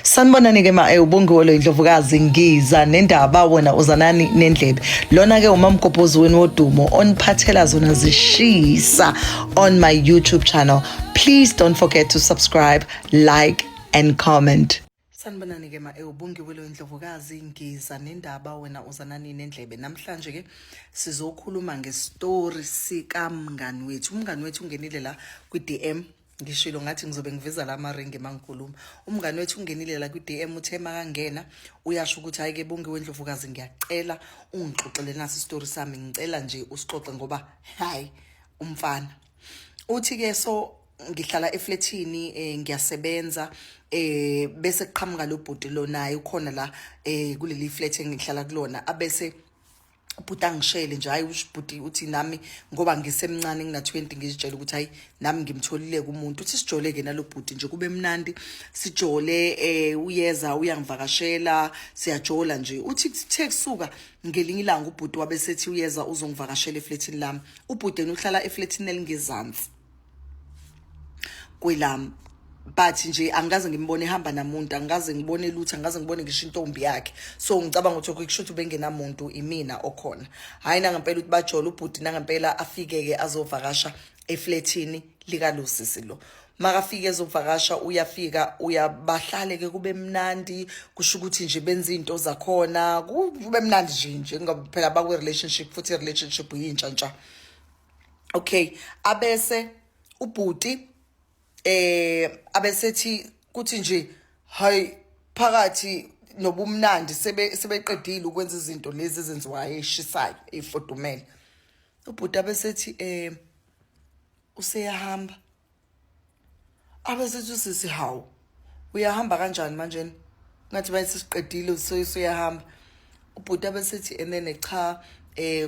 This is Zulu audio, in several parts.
Sanibonani ke ubongiwe lo Indlovukazi Ngiza nendaba wona uzanani nendlebe. Lona ke umamgobhozi wenu wodumo oniphathela zona zishisa on my YouTube channel. Please don't forget to subscribe, like and comment. Sanibonani ke ubongiwe lo Indlovukazi Ngiza nendaba wena uzanani nendlebe. Namhlanje ke sizokhuluma ngestory sika mngani wethu. Umngani wethu ungenile la ku DM. Ngishilo ngathi ngizobe ngiveza la maringi mangikhuluma. Umngani wethu ungenile la ku DM uthe makangena uyasho ukuthi hayi ke Bongiwe Ndlovukazi ngiyacela ungixoxele nasi story sami ngicela nje usixoxe ngoba hayi umfana. Uthi ke so ngihlala eflatini ngiyasebenza bese kuqhamuka lo bhuti lo naye ukhona la kuleli flat engihlala kulona abese ubhuti angishele nje hayi usibhuti uthi nami ngoba ngisemncane ngina 20 ngizitshela ukuthi hayi nami ngimtholile kumuntu uthi sijoleke nalo bhuti nje kube mnandi sijole uyeza uyangivakashela siyajola nje uthi kuthe kusuka ngelinye ilanga ubhuti wabesethi uyeza uzongivakashela eflatini lami ubhuti uhlala eflatini elingezansi kwelami bathi nje angaze ngimbone ehamba namuntu angaze ngibone lutho angaze ngibone ngisho intombi yakhe so ngicabanga ukuthi kushuthi bengenamuntu imina okhona hayi nangempela ukuthi bajola ubhuti nangempela afike ke azovakasha eflatini lika Lusisi lo makafike ezovakasha uyafika uyabahlale ke kube mnandi kusho ukuthi nje benza izinto zakhona kube mnandi nje ngoba phela bakwe relationship futhi relationship yintsha okay abese ubhuti abesethi kuthi nje hayi phakathi nobumnandi sebeqedile ukwenza izinto lezi ezenziwayo eshisayo efodumele ubhuti abesethi useyahamba abesethi usisi hawu uyahamba kanjani manje ngathi bayisiqedile useyahamba ubhuti abesethi and then cha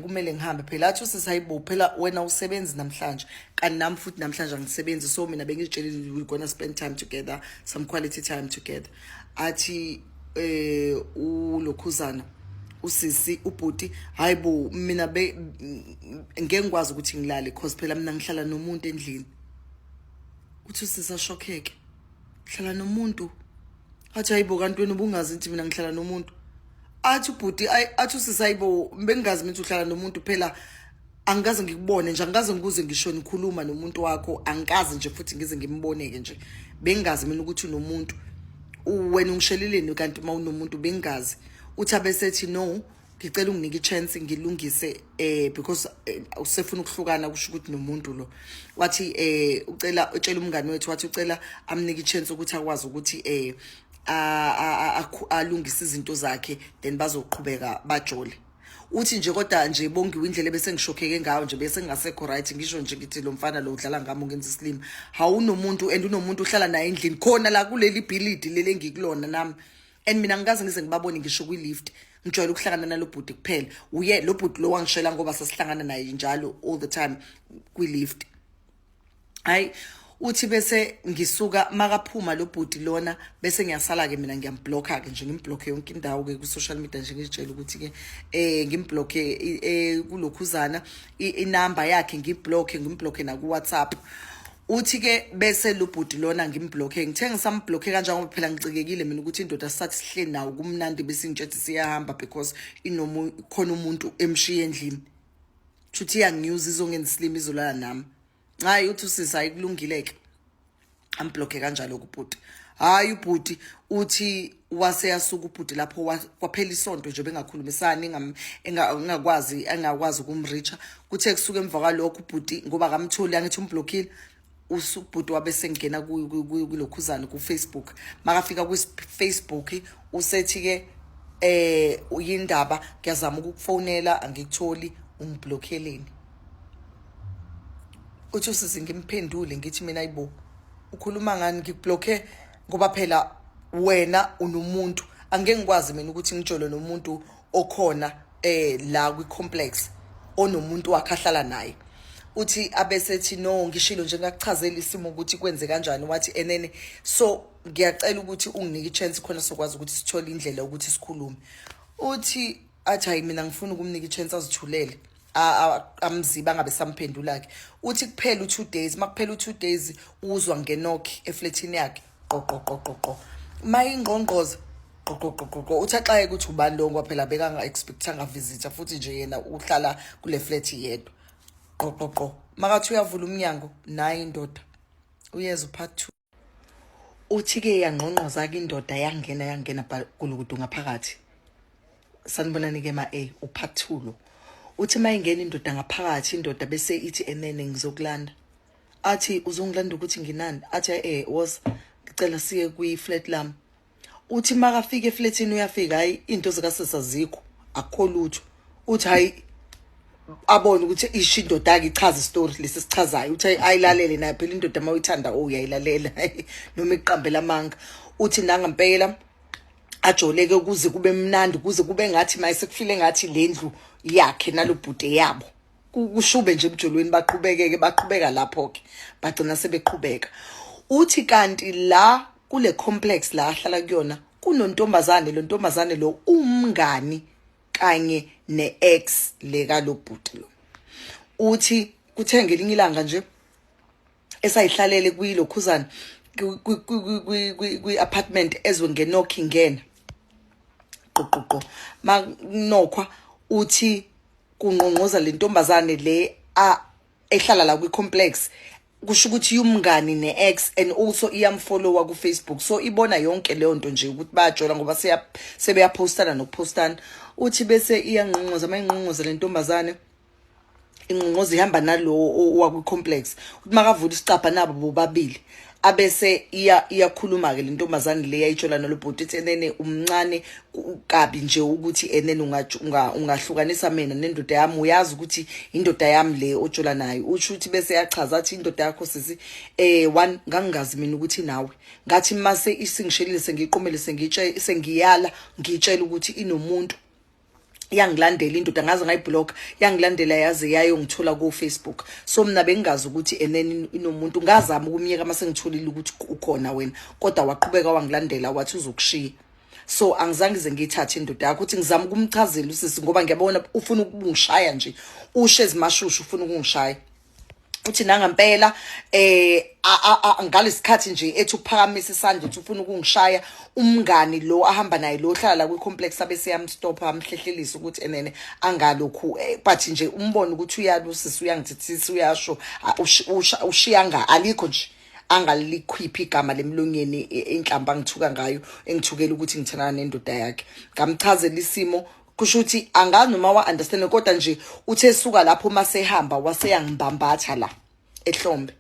kumele ngihambe phela athi usisayibo phela wena usebenzi namhlanje kanti nami futhi namhlanje angisebenzi so mina bengitshelile we gonna spend time together some quality time together athi ulokhuzana usisi ubhuti hayibo mina ngeke ngikwazi ukuthi ngilale because phela mina ngihlala nomuntu endlini uthi usisa shockeke ngihlala nomuntu athi hayibo kanti wena ubungazi ukuthi mina ngihlala nomuntu athi ubhuti athi usisayibo bengazi mina uhlala nomuntu phela angikaze ngikubone nje angikaze ngikuze ngisho nikhuluma nomuntu wakho angikaze nje futhi ngize ngimboneke nje bengazi mina ukuthi unomuntu wena ungisheleleni kanti uma unomuntu bengazi uthi abesethi no ngicela unginike ichance ngilungise because usefuna ukuhlukana kusho ukuthi nomuntu lo wathi utshela umngani wethu wathi ucela amnike ichance ukuthi akwazi ukuthi alungisa izinto zakhe then bazoqhubeka bajole uthi nje kodwa nje Bongiwe indlela bese ngishokheke ngayo nje bese ngingasekho right ngisho nje ngithi lo mfana lo udlala ngami ungenza islima hawunomuntu and unomuntu uhlala naye endlini khona la kuleli bhilidi lele ngikulona nami and mina ngikaze ngize ngibabone ngisho kwi lift ngijwayele ukuhlangana nalo bhuti kuphela uye lo bhuti lo wangishela ngoba sasihlangana naye njalo all the time kwi lift hayi uthi bese ngisuka makaphuma lo bhuti lona bese ngiyasala ke mina ngiyamblocka ke nje ngimblocke yonke indawo ke ku social media nje ngitshela ukuthi ke ngimblocke kulokhuzana inamba yakhe ngimblocke na ku WhatsApp uthi ke bese lo bhuti lona ngimblocke ngithe ngisamblocke kanjani ngoba phela ngicikekile mina ukuthi indoda sathi sihleli nawo kumnandi bese ngitshethi siyahamba because khona umuntu emshiye endlini futhi yanginews izongenza slim izolala nami hayi uthi usisa ayikulungileke amblocke kanjalo ubhuti hayi ubhuti uthi waseyasuka ubhuti lapho kwaphela isonto nje bengakhulumisani engakwazi ukumreacha kuthe kusuka emva kwalokho ubhuti ngoba kamtholi angithi umblockile usubhuti wabese ngena kulokhuzana ku Facebook makafika ku Facebook usethi ke uyindaba ngiyazama ukukufonela angikutholi ungiblockeleni uthi usisi ngimphendule ngithi mina ayibo ukhuluma ngani ngikublocke ngoba phela wena unomuntu angeke ngikwazi mina ukuthi ngijole nomuntu okhona la kwi complex onomuntu wakhahlala naye uthi abesethi no ngishilo nje ngakuchazela isimo ukuthi kwenze kanjani wathi enene so ngiyacela ukuthi unginike ichance khona sokwazi ukuthi sithole indlela ukuthi sikhulume uthi athi hayi mina ngifuna ukumnika ichance azithulele amziba ngabe samphendula ke uthi kuphela u2 days makuphela u2 days uzwa ngenokhi eflatini yakhe qoqo mayingqongqoza qoqoqoqo uthaxaye ukuthi ubani lo ngoba bekanga expectanga visitor futhi nje yena uhlala kule flat yedwa qoqoqo makathi uyavula umnyango naye indoda uyeza upart 2 uthi ke yangqongqoza ke indoda yangena kulukudu ngaphakathi sanibonani ke ma upart 2 lo uthi mayingena indoda ngaphakathi indoda bese ithi enene ngizokulanda athi uzongilanda ukuthi nginani athi was ngicela siye kwi flat lami uthi makafika eflatini uyafika hayi into zikasesazikho akukho lutho uthi hayi abone ukuthi isho indoda yakhe ichaza istory lesi sichazayo uthi ayilalele naye phela indoda mawuyithanda uyayilalela noma iqambela amanga uthi nangempela ajoleke ukuze kube mnandi ukuze kube ngathi maye sekufile ngathi lendlu yakhe nalobhude yabo kushube nje emjolweni baqhubeka lapho ke bagcina sebeqhubeka uthi kanti la kule complex la ahlala kuyona kunontombazane lo ntombazane lo umngani kanye neex leka lobhuti lo uthi kuthe ngelinye ilanga nje esayihlalele kuyilokhuzana kwi apartment ezwe ngenokhi ngena qoqoqo manokwa uthi kunqonqoza le ntombazane le ehlala la kwi complex kusho ukuthi umngani neex and also iyamfollowa ku Facebook so ibona yonke leyo nto nje ukuthi bayajola ngoba sebeyapostana nokupostana uthi bese iyangqonqoza mayingqonqoza le ntombazane ingqonqoza ihamba nalo wakwi complex uthi makavula isicapha nabo bobabili abese iyakhuluma ke le ntombazane le yayitshola nalobhuti ethi enene umncane kabi nje ukuthi enene ungahlukanisa mina nendoda yami uyazi ukuthi indoda yami le otshola nayo uthi uthi bese yachaza athi indoda yakho sisi one ngangazi mina ukuthi nawe ngathi mase isingishelile sengiqomele sengiyala ngitshela ukuthi inomuntu yangilandela indoda ngaze ngayiblock yangilandela yaze yayo ngithola ku Facebook so mina bengazi ukuthi enene inomuntu ngazama ukumyeka mase ngitholile ukuthi ukhona wena kodwa waqhubeka wangilandela wathi uzokushiya so angizange ngize ngithathe indoda yakho ukuthi ngizama ukumchazela usisi ngoba ngiyabona ufuna ukungishaya nje ushe ezimashushu ufuna ukungishaya uthi nangempela ngalesikhathi nje ethi uphakamisa isandla uthi ufuna ukungishaya umngani lo ahamba naye lo hlala la kwi complex abese yamstop amhlehlelisa ukuthi enene angalokhu but nje umbone ukuthi uyalusisi uyangithithisa uyasho ushiyanga alikho nje angalikhiphi igama lemlonyeni enhlamba ngithuka ngayo engithukela ukuthi ngithandana nendoda yakhe ngamchazela isimo kusho ukuthi angazi noma wa understand kodwa nje uthe suka lapho masehamba waseyangibambatha la ehlombe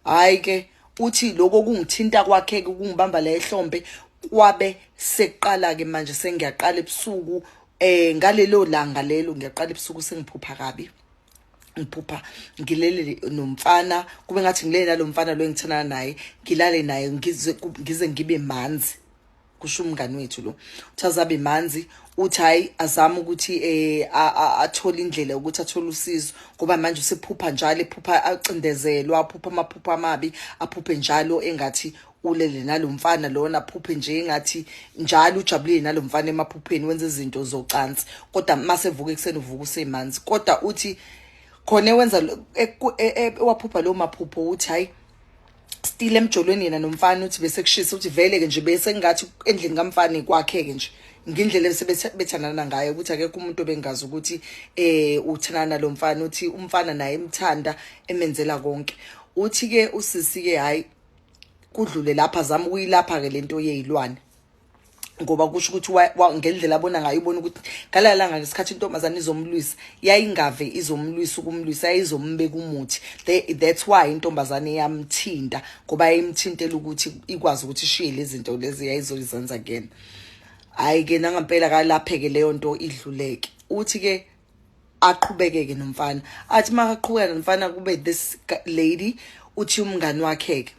hayi ke uthi lokho kungithinta kwakhe kungibamba la ehlombe kwabe seqala ke manje sengiyaqala ebusuku ngalelo langa lelo ngiyaqala ebusuku sengiphupha kabi ngiphupha ngilele nomfana kube ngathi ngilele nalomfana lo engithana naye ngilale naye ngize ngibe manzi kusho umngani wethu lo uthazabe manzi uthi hayi azama ukuthi athola indlela ukuthi athola usizo ngoba manje usephupha njalo ephupha acindezelwa aphupha amaphupha amabi aphuphe njalo engathi ulele nalomfana lona aphuphe nje engathi njalo ujabulile nalomfana emaphupheni wenza izinto zocansi kodwa mase evuka ekseni uvuka usemanzi kodwa uthi khona wenza waphupha lo maphupho uthi hayi still emjolweni yena nomfana uthi bese kushisa uthi vele ke nje bese ngathi endlini kamfana kwakhe ke nje ngindlela sebethandana ngayo ukuthi akekho umuntu obengazi ukuthi uthandana lo mfana uthi umfana naye emthanda emenzela konke uthi ke usisi ke hayi kudlule lapha zama ukuyilapha ke lento yezilwane ngoba kusho ukuthi ngendlela abona ngayo ubona ukuthi ngalalanga ngesikhathi intombazana izomlwisa yayingave izomlwisa ukumlwisa yayizombeka umuthi that's why intombazane yamthinta ngoba yayimthintela ukuthi ikwazi ukuthi ishiye lezi zinto lezi yayizozenza again hayi ke nangempela kalapheke leyo nto idluleke uthi ke aqhubekeke nomfana athi makaqhubeka nomfana kube this lady uthi umngani wakhe ke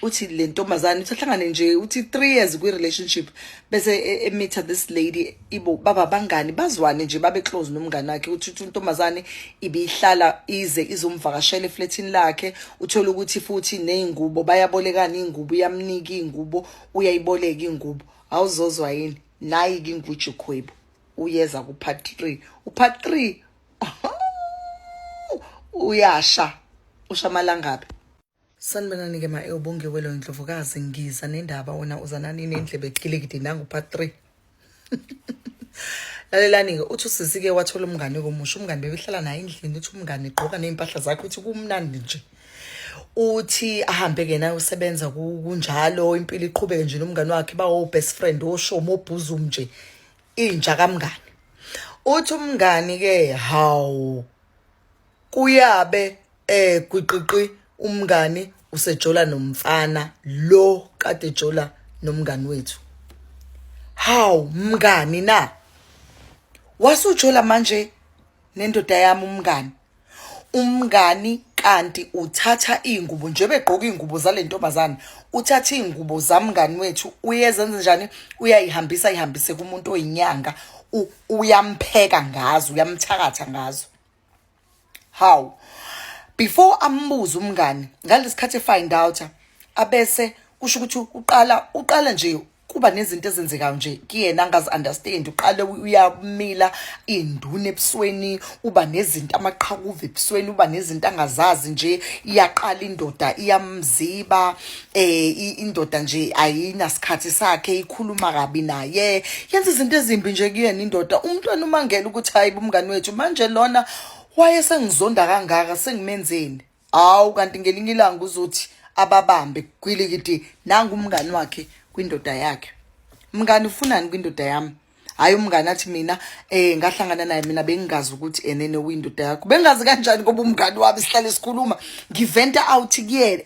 uthi le ntombazane uthahlangane nje uthi 3 years kwi relationship bese emeet this lady ibo baba bangani bazwane nje babe close nomngani wakhe uthi intombazane ibihlala ize izomvakashela eflatini lakhe uthola ukuthi futhi nezingubo bayabolekana ingubo yamnika ingubo uyayiboleka ingubo awuzozwa yini nayi ingwitshe khwebo uyeza ku part 3 upart 3 uyasha ushamalanga Sanibonani-ke ma-Ubongiwe lo Ndlovukazi, ngiza nendaba wona uzanani nendlebe gilikidi nangu-part 3. Lalelani-ke uthi usisi-ke wathola umngane komusha. Umngane bebehlala naye endlini, uthi umngane egqoka ney'mpahla zakhe, uthi kumnandi nje. Uthi ahambe-ke naye usebenza kunjalo, impilo iqhubeke nje nomngane wakhe, bawo-best friend, oshomo, obhuzum nje, inja kamngane. Uthi umngane-ke hawu kuyabe gwiqiqi umngane usejola nomfana lo kade jola nomngane wethu. Hawu mngani na wasujola manje nendoda yami umngani kanti uthatha ingubo nje begqoka ingubo zale ntombazana, uthatha ingubo zamngani wethu uyezenza njani, uyayihambisa ihambise kumuntu oyinyanga, uyampheka ngazo, uyamthakatha ngazo. Hawu before ambuza umngani ngalesikhathi find out abese kusho ukuthi uqala nje kuba nezinto ezenzekayo nje kuyena angazi understand. Uqale uyamila induna ebusweni, uba nezinto amaqhakuva ebusweni, uba nezinto angazazi nje. Iyaqala indoda iyamziba, indoda nje ayinasikhathi sakhe, ikhuluma kabi naye, yenza izinto ezimbi nje kuyena indoda. Umntwana umangela ukuthi hayi umngani wethu manje lona wayesengizonda kangaka, sengimenzeni. Awu kanti ngelinye ilanga uzothi ababambe kwilikiti nanga umngani wakhe kwindoda yakhe. Mngani ufunani kwindoda yami? Hayi umngani athi mina ngahlangana naye, mina bengingazi ukuthi enene uyindoda yakho. Bengazi kanjani ngoba umngani wami sihlale sikhuluma, ngiventa out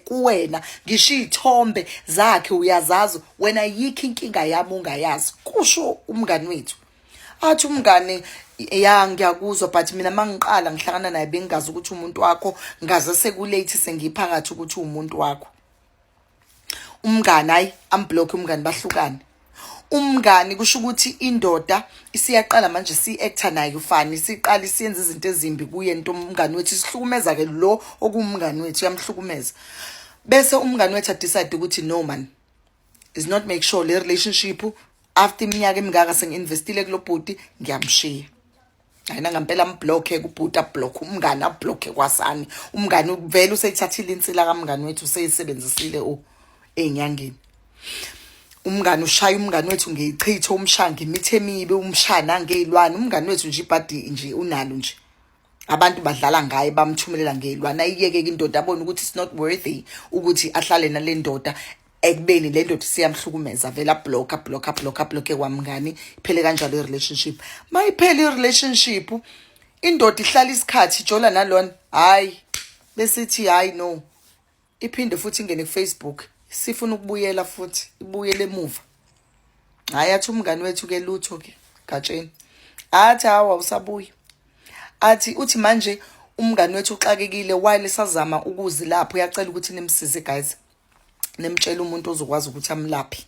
kuwena, ngisho izithombe zakhe uyazazi, wena yikho inkinga yami ungayazi. Kusho umngani wethu. Athi umngane ya ngiyakuzwa but mina mangiqala ngihlangana naye bengazi ukuthi umuntu wakho, ngaze sekulate sengiphakathi ukuthi umuntu wakho. Umngane hayi amblock umngane bahlukane. Umngane kusho ukuthi indoda isiyaqala manje si-actor naye ufani, siqala siyenza izinto ezimbi kuye into umngane wethu, sihlukumeza ke lo okumngane wethu, yamhlukumeza. Bese umngane wethu decide ukuthi no man is not make sure le relationship after iminyaka emingaka senginvestile kulo bhuti ngiyamshiya. Ayina ngempela amblock kubhuti, ablock umngane, ablock kwasani. Umngane vele useyithathile insila kamngane wethu useyisebenzisile enyangeni. Umngane ushaya umngane wethu ngeyichitho, umshanga imithe emibi, umshana ngezilwane. Umngane wethu nje ibhadi nje unalo nje, abantu badlala ngaye bamthumelela ngezilwane. Ayiyeke indoda abone ukuthi it's not worthy ukuthi ahlale nale ndoda, ekubeni le ndoda siyamhlukumeza, vela block kwamngani. Iphele kanjalo i-relationship. Mayiphele i-relationship indoda ihlala isikhathi ijola nalona, hayi besithi hayi no, iphinde futhi ingene ku-Facebook sifuna ukubuyela futhi ibuyele emuva. Hayi athi umngani wethu ke lutho ke gatsheni, athi hawa usabuya. Uthi manje umngani wethu uxakekile while esazama ukuzilapha, uyacela ukuthi nimsize guys, nemtshela umuntu ozokwazi ukuthi amlaphi,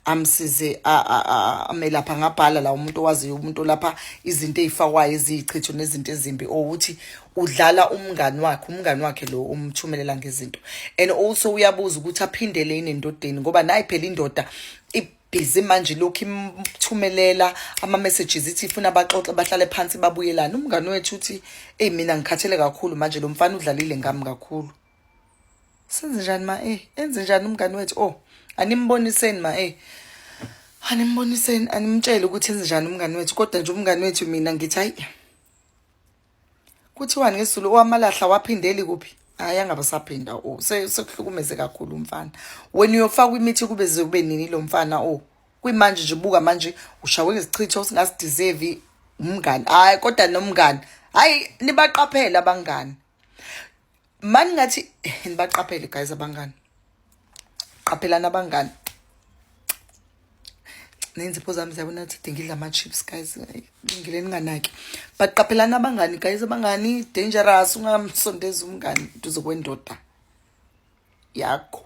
amsize amelapha. Ngabhala la umuntu owaziyo, umuntu lapha izinto ezifakwayo eziyichitho nezinto ezimbi, ukuthi udlala umngani wakhe lo umthumelela ngezinto. And also uyabuza ukuthi aphindele inendodeni ngoba nayi phela indoda ibhizi manje lokhu imthumelela ama messages ithi ifuna baxoxe bahlale phansi babuyelana. Umngani wethu uthi mina ngikhathele kakhulu manje, lo mfana udlalile ngami kakhulu. Senze njani ma enze njani umngani wethu? Animboniseni ma animboniseni, animtshele ukuthi enze njani umngani wethu. Kodwa nje umngani wethu mina ngithi hayi kuthiwani ngesizulu, owamalahla waphindeli kuphi? Hayi angaba saphinda. Sekuhlukumeze kakhulu umfana. When uyofaka imithi kube nini lo mfana? Kuyimanje nje buka manje ushawe ngesichitho singasideserve umngani. Hayi kodwa nomngani hayi nibaqaphela abangani. Mani ngathi nibaqaphele guys abangani. Qaphelana abangani. Nenze phoza zami ziyabona ukuthi ngidla ama chips guys. Ngileni nganaki. But qaphelana abangani guys, abangani dangerous, ungamsondeza umngani duze kwendoda yakho.